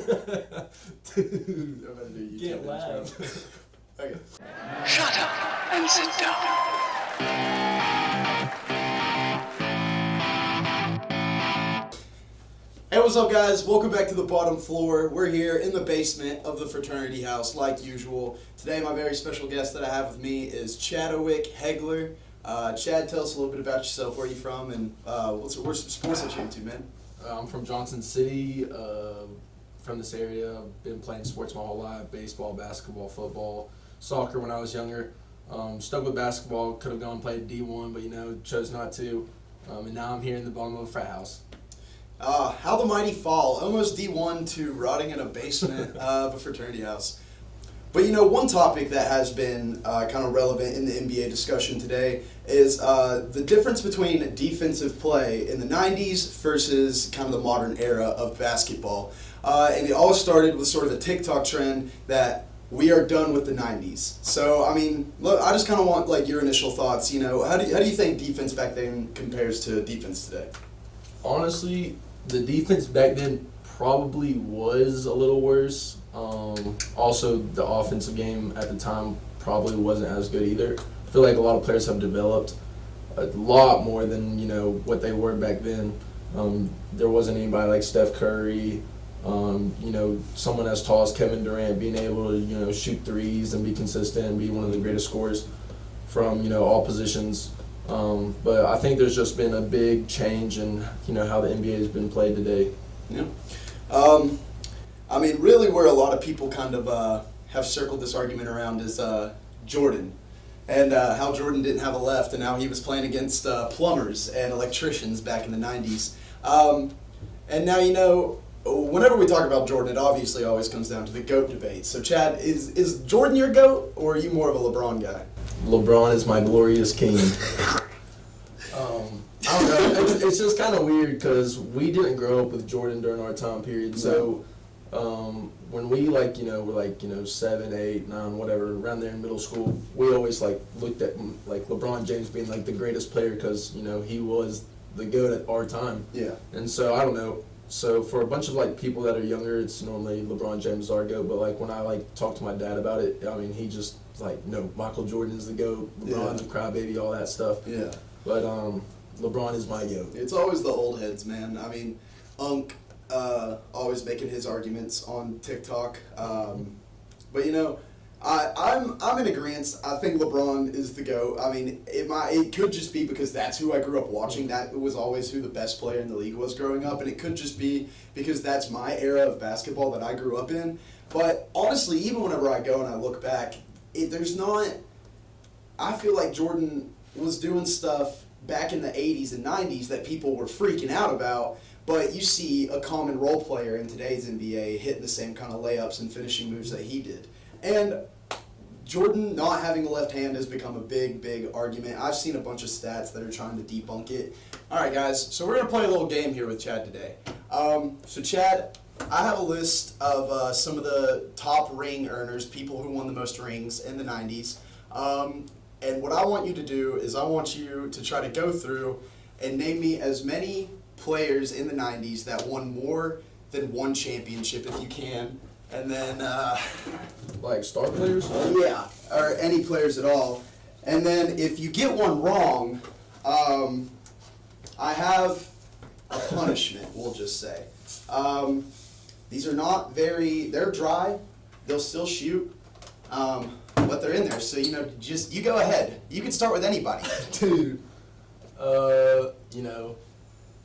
Dude, I'm gonna do you Get loud. Okay. Shut up and sit down. Hey, what's up, guys? Welcome back to the bottom floor. We're here in the basement of the fraternity house, like usual. Today, my very special guest that I have with me is Chadwick Hegler. Chad, tell us a little bit about yourself. Where are you from, and what's some sports that you're into, man? I'm from Johnson City, from this area. I've been playing sports my whole life, baseball, basketball, football, soccer when I was younger. Stuck with basketball, could have gone and played D1, but chose not to. And now I'm here in the bottom of a frat house. How the mighty fall, almost D1 to rotting in a basement of a fraternity house. But one topic that has been kind of relevant in the NBA discussion today is the difference between defensive play in the 90s versus kind of the modern era of basketball. And it all started with sort of a TikTok trend that we are done with the 90s. So, look, I just kind of want your initial thoughts. How do you think defense back then compares to defense today? Honestly, the defense back then probably was a little worse. Also, the offensive game at the time probably wasn't as good either. I feel like a lot of players have developed a lot more than what they were back then. There wasn't anybody like Steph Curry, someone as tall as Kevin Durant being able to shoot threes and be consistent and be one of the greatest scorers from all positions. But I think there's just been a big change in how the NBA has been played today. Yeah. Really where a lot of people kind of have circled this argument around is Jordan, and how Jordan didn't have a left, and how he was playing against plumbers and electricians back in the 90s. And now, whenever we talk about Jordan, it obviously always comes down to the GOAT debate. So, Chad, is Jordan your GOAT, or are you more of a LeBron guy? LeBron is my glorious king. I don't know. It's just kind of weird because we didn't grow up with Jordan during our time period. So when we were 7, 8, 9, whatever, around there in middle school, we always looked at LeBron James being the greatest player because he was the GOAT at our time. Yeah. And so I don't know. So for a bunch of people that are younger, it's normally LeBron James is our GOAT. But when I talk to my dad about it, he just no, Michael Jordan is the GOAT. LeBron's a crybaby, all that stuff. Yeah. But LeBron is my GOAT. It's always the old heads, man. Unk always making his arguments on TikTok. But I'm in agreement. I think LeBron is the GOAT. It could just be because that's who I grew up watching. That was always who the best player in the league was growing up, and it could just be because that's my era of basketball that I grew up in. But honestly, even whenever I go and I look back, I feel like Jordan was doing stuff back in the 80s and 90s that people were freaking out about, but you see a common role player in today's NBA hitting the same kind of layups and finishing moves that he did. And Jordan not having a left hand has become a big, big argument. I've seen a bunch of stats that are trying to debunk it. All right, guys, so we're going to play a little game here with Chad today. So, Chad, I have a list of some of the top ring earners, people who won the most rings in the 90s. And what I want you to do is I want you to try to go through and name me as many players in the 90s that won more than one championship if you can. And then... star players? Yeah, or any players at all. And then if you get one wrong, I have a punishment, we'll just say. These are not they're dry, they'll still shoot, but they're in there, so you go ahead. You can start with anybody. Dude.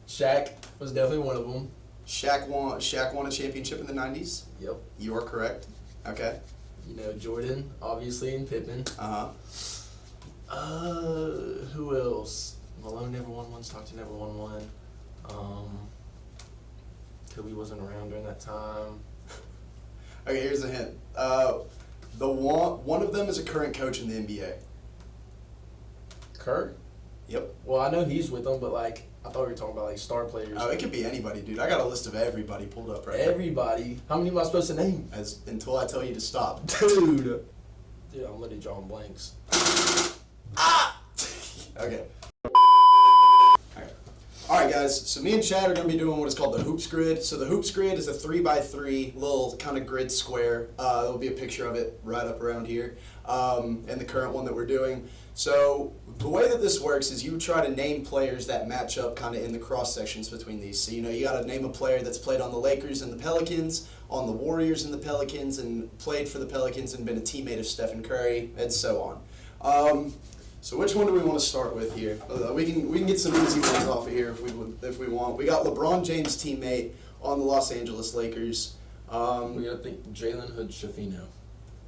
Shaq was definitely one of them. Shaq won a championship in the 90s? Yep. You are correct. Okay. Jordan, obviously, and Pippen. Who else? Malone never won one. Stockton never won one. Kobe wasn't around during that time. Okay, here's a hint. One of them is a current coach in the NBA. Kurt? Yep. Well, I know he's with them, but I thought we were talking about star players. Oh, it could be anybody, dude. I got a list of everybody pulled up right now. Everybody? How many am I supposed to name? Until I tell you to stop. Dude, I'm literally drawing blanks. Okay. Alright. All right, guys. So me and Chad are going to be doing what is called the hoops grid. So the hoops grid is a 3x3 little kind of grid square. There'll be a picture of it right up around here, and the current one that we're doing. So the way that this works is you try to name players that match up kind of in the cross sections between these. So you got to name a player that's played on the Lakers and the Pelicans, on the Warriors and the Pelicans, and played for the Pelicans and been a teammate of Stephen Curry, and so on. So which one do we want to start with here? We can get some easy ones off of here if we want. We got LeBron James' teammate on the Los Angeles Lakers. We gotta think Jalen Hood Schifino.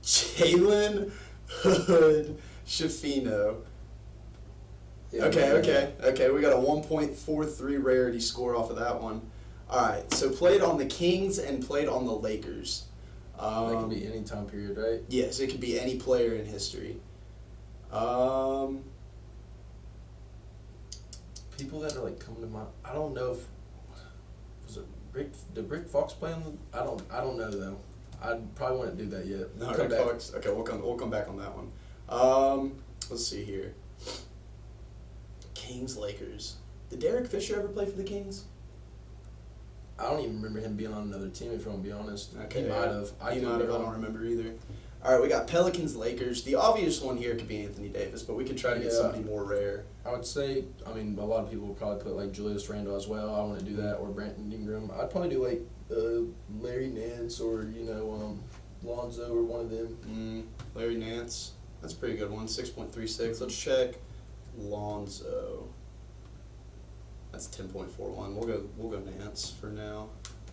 Jalen Hood Schifino. Yeah, Okay. We got a 1.43 rarity score off of that one. All right. So played on the Kings and played on the Lakers. That could be any time period, right? Yes, it could be any player in history. People that are like coming to mind. I don't know if did Rick Fox play on the? I don't know though. I probably wouldn't do that yet. No, Come Rick back. Fox. Okay, we'll come back on that one. Let's see here. Kings Lakers. Did Derek Fisher ever play for the Kings? I don't even remember him being on another team. If I'm gonna be honest, Okay, he might have. He might have. I don't remember either. All right, we got Pelicans Lakers. The obvious one here could be Anthony Davis, but we could try to get somebody more rare. I would say, a lot of people would probably put like Julius Randle as well. I wouldn't do that, or Brandon Ingram. I'd probably do like Larry Nance or Lonzo or one of them. Larry Nance. That's a pretty good one. 6.36. Let's check Lonzo. That's 10.41. We'll go Nance for now.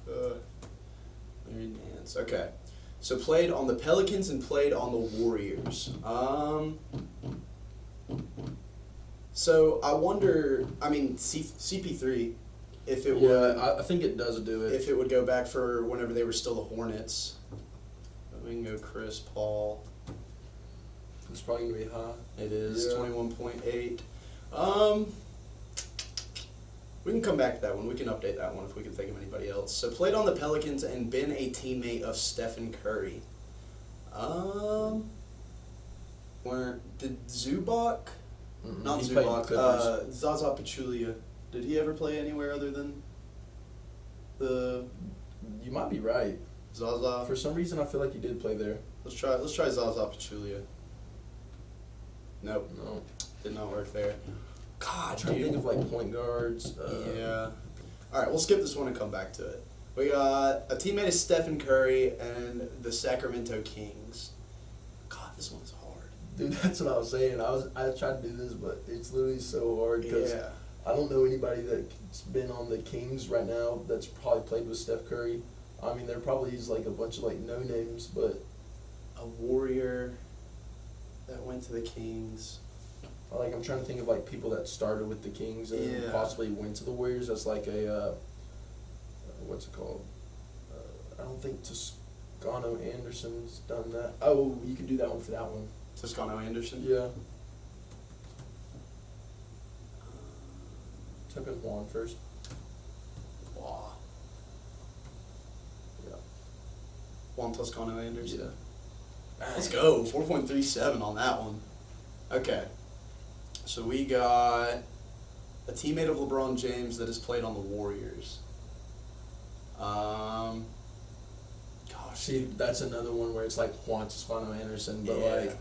Larry Nance. Okay. So played on the Pelicans and played on the Warriors. So I wonder. I mean, CP3, if it would. I think it does do it. If it would go back for whenever they were still the Hornets. We can go Chris Paul. It's probably gonna be high. It is Yeah. 21.8. We can come back to that one. We can update that one if we can think of anybody else. So played on the Pelicans and been a teammate of Stephen Curry. Did Zubac? Not He played in Zubac. Clippers. Zaza Pachulia. Did he ever play anywhere other than the You might be right. Zaza? For some reason, I feel like he did play there. Let's try Zaza Pachulia. Nope, No. did not work there. God, I'm trying to dude. think of like point guards. Yeah. All right, we'll skip this one and come back to it. We got a teammate of Stephen Curry and the Sacramento Kings. God, this one's hard. Dude, that's what I was saying. I tried to do this, but it's literally so hard because Yeah. I don't know anybody that's been on the Kings right now that's probably played with Steph Curry. I mean, there probably is like a bunch of like no names, but A Warrior that went to the Kings. like I'm trying to think of like people that started with the Kings and Yeah. possibly went to the Warriors. That's like a what's it called? I don't think Toscano Anderson's done that. Oh, you can do that one for that one. Toscano Anderson. Yeah. Type in Juan first. Wow. Yeah. Juan Toscano Anderson. Yeah. Let's go. 4.37 on that one. Okay. So we got a teammate of LeBron James that has played on the Warriors. Gosh. See, that's another one where it's like Juan Toscano Anderson, but Yeah. like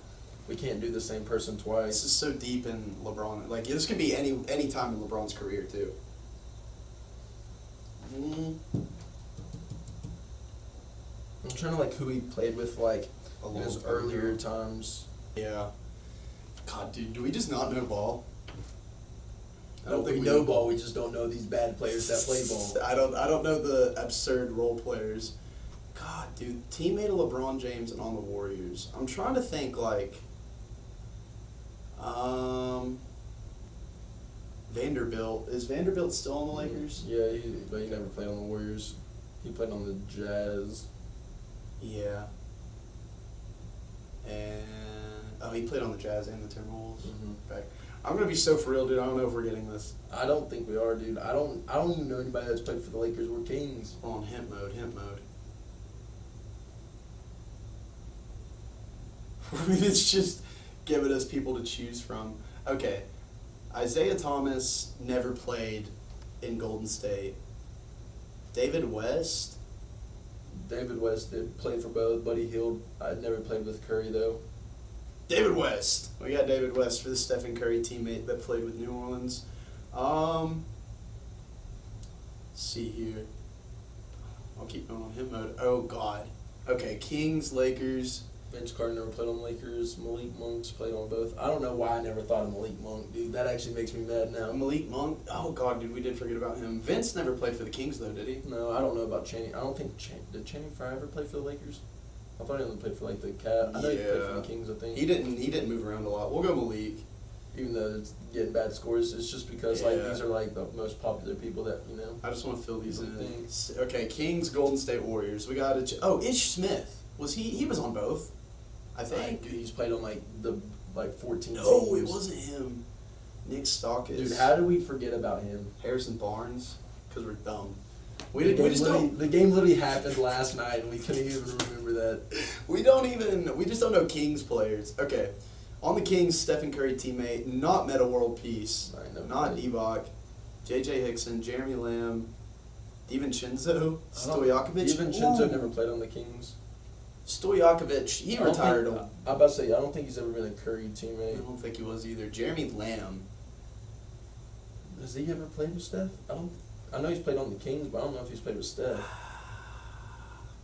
we can't do the same person This twice. is so deep in LeBron. Like, this could be any time in LeBron's career, too. I'm trying to like who he played with like A in long his time earlier ago. times. Yeah. God, dude, do we just not know ball? I don't We think know ball, we just don't know these bad players that play ball. I don't know the absurd role players. God, dude, teammate of LeBron James and on the Warriors. I'm trying to think like Vanderbilt. Is Vanderbilt still on the Lakers? Yeah, but he never played on the Warriors. He played on the Jazz. Yeah. And he played on the Jazz and the Timberwolves. Mhm. Okay. I'm gonna be so for real, dude. I don't know if we're getting this. I don't think we are, dude. I don't even know anybody that's played for the Lakers or Kings. We're on hint mode. It's just giving us people to choose from. Okay. Isaiah Thomas never played in Golden State. David West. David West did play for both. Buddy Hield. I'd never played with Curry though. David West. We got David West for the Stephen Curry teammate that played with New Orleans. Let's see here. I'll keep going on him mode. Oh, God. Okay, Kings, Lakers. Vince Carter never played on the Lakers. Malik Monk's played on both. I don't know why I never thought of Malik Monk, dude. That actually makes me mad now. Malik Monk. Oh, God, dude, we did forget about him. Vince never played for the Kings, though, did he? No, I don't know about Channing. I don't think did Channing Frye ever play for the Lakers? I thought he only played for like the Cavs. I know he played for the Kings. I think he didn't move around a lot. We'll go Malik. Even though it's getting bad scores, it's just because like Yeah. these are like the most popular people that you know. I just want to fill these in. Things. Okay, Kings, Golden State Warriors. We got Ish Smith. Was he? He was on both. I think. Dude, he's played on like the 14 No, teams. it wasn't him. Nick Stockus. Dude, how did we forget about him? Harrison Barnes? Because we're dumb. The game literally happened last night, and we couldn't even remember that. We just don't know Kings players. Okay. On the Kings, Stephen Curry teammate, not Meta World Peace, not Divac, J.J. Hickson, Jeremy Lamb, DiVincenzo, Stojakovic. DiVincenzo never played on the Kings. Stojakovic, he retired. I'm about to say, I don't think he's ever been a Curry teammate. I don't think he was either. Jeremy Lamb. Has he ever played with Steph? I know he's played on the Kings, but I don't know if he's played with Steph.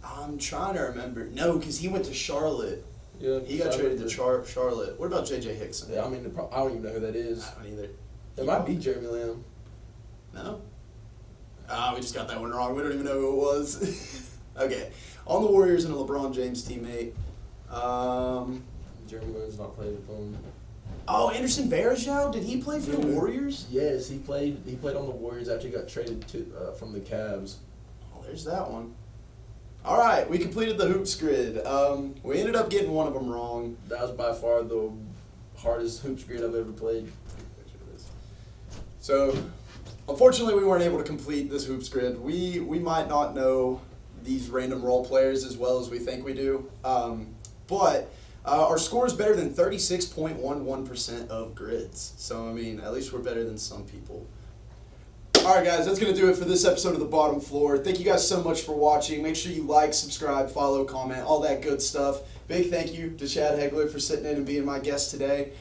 I'm trying to remember. No, because he went to Charlotte. Yeah, He got traded to Charlotte. What about J.J. Hickson? Yeah, I mean, I don't even know who that is. I don't either. It might be Jeremy Lamb. No? We just got that one wrong. We don't even know who it was. Okay. On the Warriors and a LeBron James teammate. Jeremy Lamb's not played with them. Oh, Anderson Varejao? Did he play for the Warriors? Yes, he played on the Warriors after he got traded from the Cavs. Oh, there's that one. All right, we completed the hoops grid. We ended up getting one of them wrong. That was by far the hardest hoops grid I've ever played. So, unfortunately, we weren't able to complete this hoops grid. We might not know these random role players as well as we think we do, but our score is better than 36.11% of grids. So, I mean, at least we're better than some people. All right, guys, that's going to do it for this episode of The Bottom Floor. Thank you guys so much for watching. Make sure you like, subscribe, follow, comment, all that good stuff. Big thank you to Chad Hegler for sitting in and being my guest today,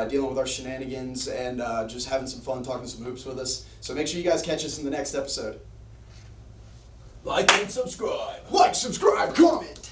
dealing with our shenanigans and just having some fun talking some hoops with us. So make sure you guys catch us in the next episode. Like and subscribe. Like, subscribe, comment.